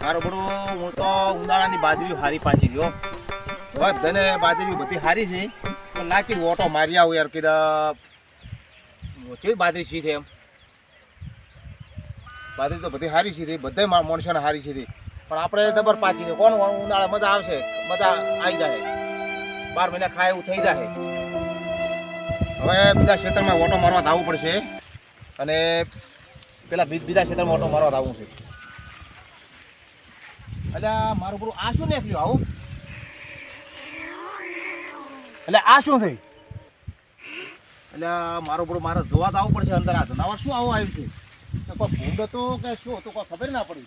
મારો બડો હું તો ઉનાળાની બાજરી હારી પાછી ગયો બધાને બાજરી બધી હારી છે પણ નાખી ઓટો મારી આવું યાર કીધા કેવી બાજરી સીધે એમ બાજરી તો બધી હારી સીધી બધા માણસોને હારી સીધી પણ આપણે જબર પાછી દે કોણ ઉનાળા મજા આવશે મજા આવી જાય 12 મહિના ખાય એવું થઈ જાય હવે બીજા ક્ષેત્રમાં ઓટો મારવા આવવું પડશે અને પેલા બીજા ક્ષેત્રમાં ઓટો મારવા આવવું છે એટલે મારું પૂરું આ શું નીકળ્યું આવું એટલે આ શું થઈ એટલે મારું પૂરું મારે જોવા તો આવવું પડશે અંદર આ જનાવર શું આવું આવ્યું છે કોઈ ભૂંડ હતો કે શું હતું કોઈ ખબર ના પડી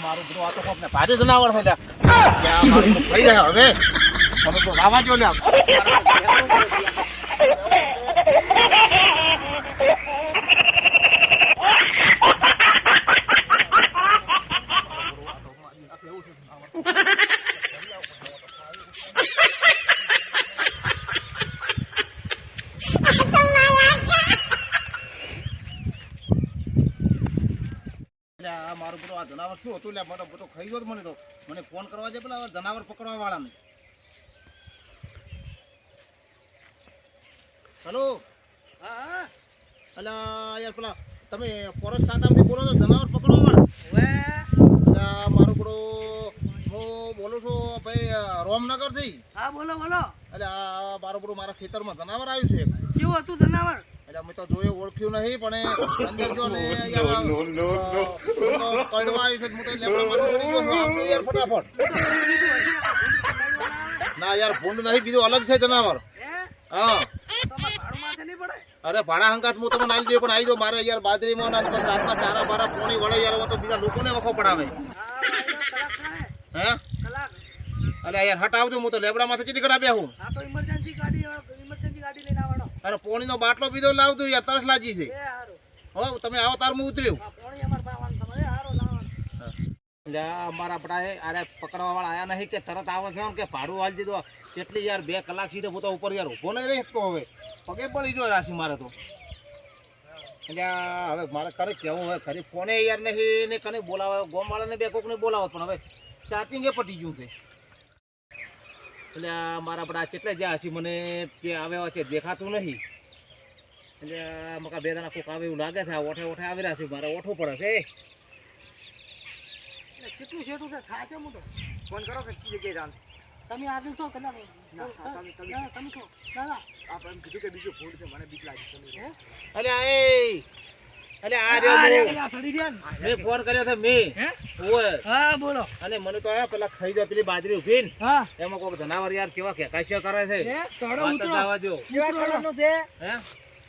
મારું પૂરું આ તો કોક ને ભારે જનાવર થઈ મારું થઈ જાય હવે તમે તો વાવા જો લ્યા મારું બધું આ જનાવર શું હતું એટલે મોટો મોટો ખાઈ ગયો મને તો મને ફોન કરવા જાય પેલા જનાવર પકડવા વાળાને હેલો હા એટલે યાર પેલા તમે ફોરેસ્ટ ખાતામાંથી બોલો છો જનાવર પકડવા વાળા મારું બધું હું બોલું છું ભાઈ રોમનગરથી હા બોલો બોલો એટલે આ મારું બધું મારા ખેતરમાં જનાવર આવ્યું છે કેવું હતું જનાવર એટલે અમે તો જોયું ઓળખ્યું નહીં પણ અંદર જો ને કડવા આવ્યું છે હું તો યાર ફટાફટ ના યાર ભૂંડ નહીં બીજું અલગ છે જનાવર હા અરે ભાડા હંકાત હું તમને આવી દઉં પણ આવી દો મારે યાર બાજરીમાં રાતના ચારા બારા પોણી વળે યાર તો બીજા લોકોને વખો પડાવે હે અરે યાર હટાવજો હું તો લેબડામાંથી ચીટી કઢા હું અરે પોણીનો બાટલો બીજો લાવજો યાર તરસ લાગી છે હો તમે આવો તાર હું ઉતર્યું એટલે અમારા પડાએ અરે પકડવા વાળા આયા નહીં કે તરત આવે છે કે ભાડું હાલ દીધું કેટલી યાર 2 કલાક સીધે હું તો ઉપર યાર ઊભો નહીં રહી શકતો હવે પગે પડી જો રાશી મારે તો એટલે હવે મારે કરે કેવું હવે ખરી ફોને યાર નહીં ને કને બોલાવે ગોમ વાળાને બે કોકને બોલાવો પણ હવે ચાર્જિંગ એ પટી ગયું છે એટલે મારા પડા કેટલે જ્યાં હસી મને જે આવ્યા છે દેખાતું નહીં એટલે મકા બે દાણા કોક આવે એવું લાગે છે આ ઓઠે ઓઠે આવી રહ્યા છે મારે ઓઠું પડે છે કેટલું શેઠું છે થાય છે મોટો ફોન કરો કે જગ્યાએ જાણ તમે આગળ છો કદાચ તમે છો દાદા આપણે કીધું કે બીજું ફૂડ છે મને બીક લાગી તમે અલે આ મેં ફોન કર્યો છે મેં ઓય હા બોલો અને મને તો આયા પેલા ખાઈ જાય પેલી બાજરી ઉભીન હા એમાં કોક જનાવર યાર કેવા કેકાશિયા કરે છે તોડો વાત જવા દો કેવા કલરનો છે હે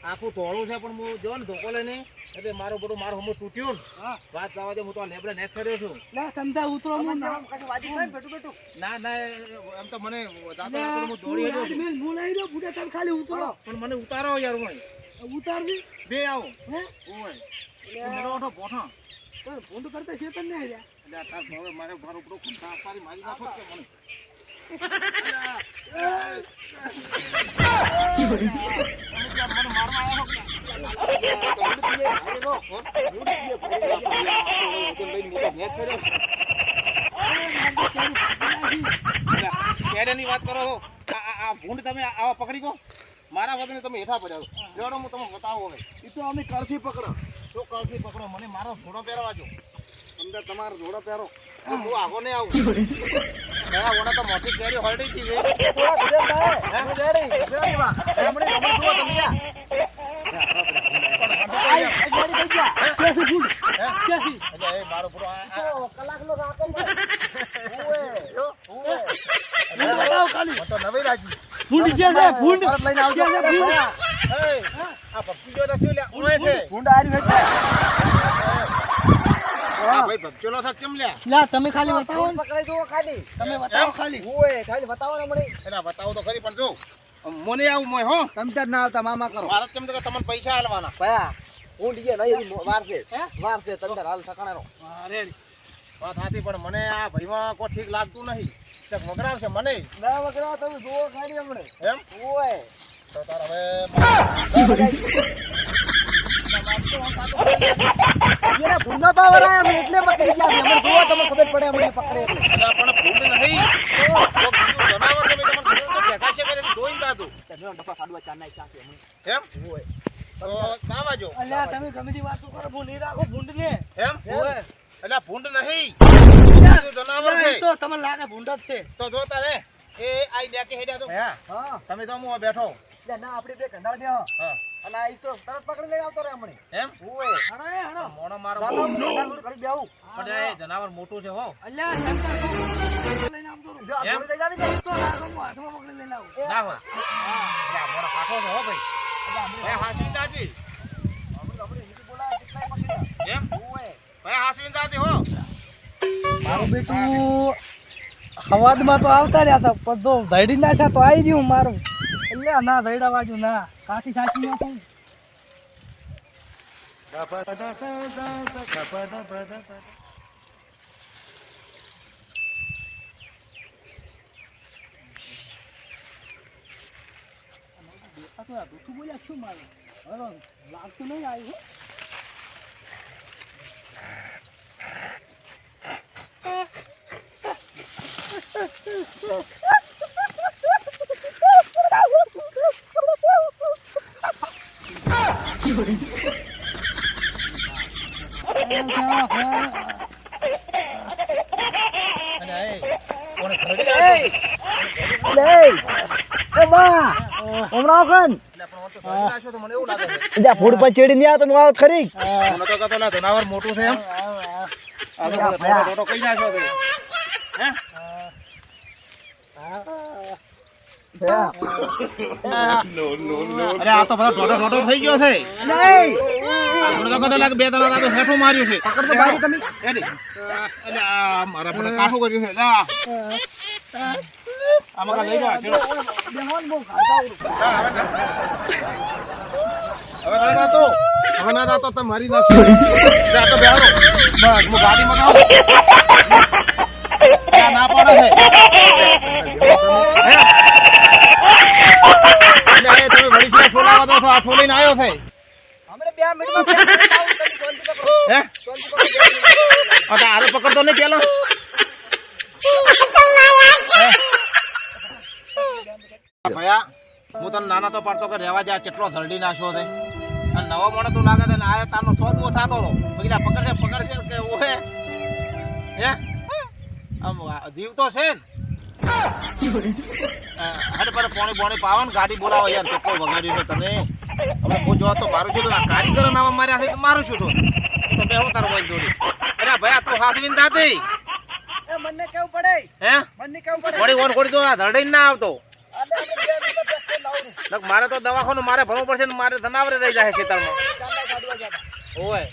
આખું તોળું છે પણ હું જો ને ધોકો લઈને એટલે મારું બધું મારું હમું તૂટ્યું હા વાત જવા દે હું તો લેબડે નેટ કર્યો છું લા સમજા ઉતરો હું નામ કશું વાજી નહીં બેઠું બેઠું ના ના એમ તો મને દાદા હું દોડી આવ્યો છું મેં હું લઈ રહ્યો બુડા તમે ખાલી ઉતરો પણ મને ઉતારો યાર હું ઉતાર દી બે આવો હે ઓય મેરો ઓઠો બોઠો પણ ફોન કરતા છે તને નહીં રહ્યા એટલે આ તાર હવે મારે મારું બધું ખંતા પારી મારી નાખો કે મને ની વાત કરો છો આ ભૂંડ તમે આવા પકડી ગયો મારા વગર તમે હેઠા પડ્યા જોડો હું તમને બતાવો હવે એ તો અમે કળથી પકડો શું કળથી પકડો મને મારો ઘોડો પહેરવા જો અંદર તમારો ઘોડો પહેરો હું આગો નહીં આવું કયા ઓના તો મોટી કેરી હરડી જી વે થોડા ગુજર થાય હે રેડી રેડી માં હમણે જુઓ તમે યા આઈ ગાડી થઈ ગયા કેસી ફૂડ કેસી એટલે એ મારો પૂરો કલાક નો રાતો ઓએ ઓએ બતાવ ખાલી તો નવી રાજી ફૂડ જે છે ફૂડ લઈને આવજો એ આ પક્ષી જો રાખ્યો લે ઓએ છે ફૂડ આરી હોય હા ભાઈ ભગચોલો થા કેમ લ્યા લા તમે ખાલી બતાવો પકડાઈ દો ખાલી તમે બતાવો ખાલી ઓએ ખાલી બતાવો ને મને એના બતાવો તો ખરી પણ જો મોને આવું મોય હો તમે ના આવતા મામા કરો ભારત કેમ તો તમને પૈસા આલવાના પયા હું ડીજે નહીં વાર છે તમને હાલ સકાણાનો રેડી વાત સાચી પણ મને આ ભાઈમાં કોઈ ઠીક લાગતું નહીં તે વગરાવશે મને ના વગરા તમે જોવો ખાલી હમણે એમ ઓય તો તાર હવે એના ભૂંડા પાવર આયા અમે એટલે પકડી ગયા છે. અમને જોવા તમને ખબર પડે અમને પકડે એટલે. અલા પણ ભૂંડ નહીં તો બીજું જનાવર તમે તમને કીધું તો ભેગા છે કરે જોઈને જાતું તમે ડફા સાડવા ચાર નાઈ ચાકે અમને. એમ ઓય. તો સાવા જો અલ્યા તમે ગમે તે વાતો કરો ભૂંડી રાખો ભૂંડને. એમ ઓય. એટલે ભૂંડ નહીં બીજું જનાવર અલ્યા, છે એ તો તમને લાગે ભૂંડ જ છે. તો જો તારે એ આઈ લેકે હેડ્યા તો ભયા હા. તમે તો હું બેઠો એટલે ના આપણે બે કંડાળ ગયા. હા અને આ ઈ તો તરત પકડી લઈ આવતો રે હમણે. એમ ઓય. હાલો એ હાલો. મોણો મારો દાદા હું કંડાળ થોડી ઘડી બેહું. પણ એ જનાવર મોટું છે હો અલ્યા તમે તો લઈને આવજો. જો આ એમ? થોડી લઈ જાવી કે? તો રાખો હું હાથમાં પકડી લઈને આવું. એ, ના હોય એટલે મોણો કાઠો છે હો ભાઈ એટલે હમણે એ હાસવી દાદી હમણે હિન્દી બોલાવે કેટલાય પકડ્યા. એમ ઓય. ભાઈ હાસવી દાદી હો મારું બેટું હવાદમાં તો આવતા રહ્યા હતા પણ તો ધૈડી નાખ્યા તો આવી ગયું મારું. એટલે ના ધૈડા બાજુ ના કાઠી સાચી નાખું. દુઃખું બોલ્યા શું મારું હવે લાગતું નહીં આવ્યું. અને એ કોને ઘરે લે. એ બા. હમણાં કન. એટલે પણ હું તો ઘરે નાખ્યો તો મને એવું લાગે છે એટલે ફૂડ પર ચડી નહીં આવતો હું આવત ખરી. મને તો કહેતો લા જનાવર મોટું છે એમ આ તો ટોટો કઈ નાખ્યો તો હે અરે આ તો બધો ટોટો થઈ ગયો છે મને તો કહેતો લાગે બે ત્રણ તો હેઠું માર્યું છે પકડ તો બારી તમે. એડી એટલે આ મારા પર કાઠું કર્યું છે લા આમાં કા લઈ જાવ ચલો બેહોન બહુ ખાતા ઉરું. હવે ના તો તમે મારી નાખશો આ તો બેહારો બસ હું ગાડી મગાવું ના પડે છે એટલે આ તમે વડીશના છોલાવા દો છો આ છોલીને આવ્યો છે હમણે 2 મિનિટમાં ફેર આવું તમે શાંતિ પકડો. હે શાંતિ પકડો 2 મિનિટ. આ તો આરે પકડતો નહીં પેલો ભયા હું તને નાના તો પાડતો કે રહેવા જા કેટલો ધરડી નાખ્યો છે અને નવો મોણો તું લાગે છે ને આ તારનો સોદવો થતો હતો પગલા પકડશે કે ઓહે હે આમ જીવ તો છે ને હાડે પર પોણી પાવન ગાડી બોલાવો યાર કેટલો વગાડ્યું છે તને હવે હું જો તો મારું શું તો આ કારીગરો નામ માર્યા છે તો મારું શું તો બે હું તારો બોલ જોડી અરે ભયા તું હાથવીન દાદી એ મને કેવું પડે? હે મને કેવું પડે? વળી ગોડી તો ધરડી ના આવતો આલે અમે 2 મિનિટમાં ફેર લાવું. નક મારે તો દવાખાનું મારે ભરવું પડશે ને મારે ધનાવરે રહી જાય ખેતરમાં ચાંદા કાઢવા જતા. ઓય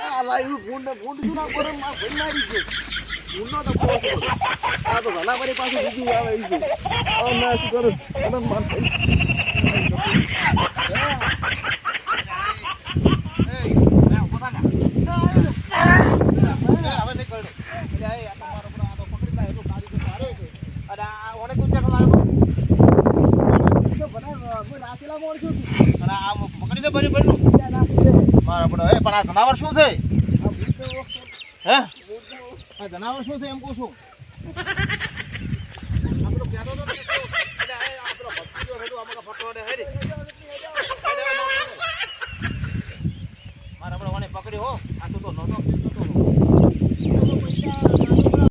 આ લાયું ભૂંડ શું ના કરે માર ભાઈ મારી ગયો. ભૂંડનો તો બહુ છે બધો. આ તો ઘણાવાળી પાછું બીજું આવે ઈ છે. આ ના શું કરું અનંત માર ભાઈ. તો બધા હું નાચેલા મોણ છું. પકડી દે બરી બરી ત્યાં નાખી દે. મારા પડો એ પણ આ જનાવર શું છે આ ભૂંડ તો હે આ જનાવર શું છે એમ કહું છું આપણો કહેતો હતો ને કે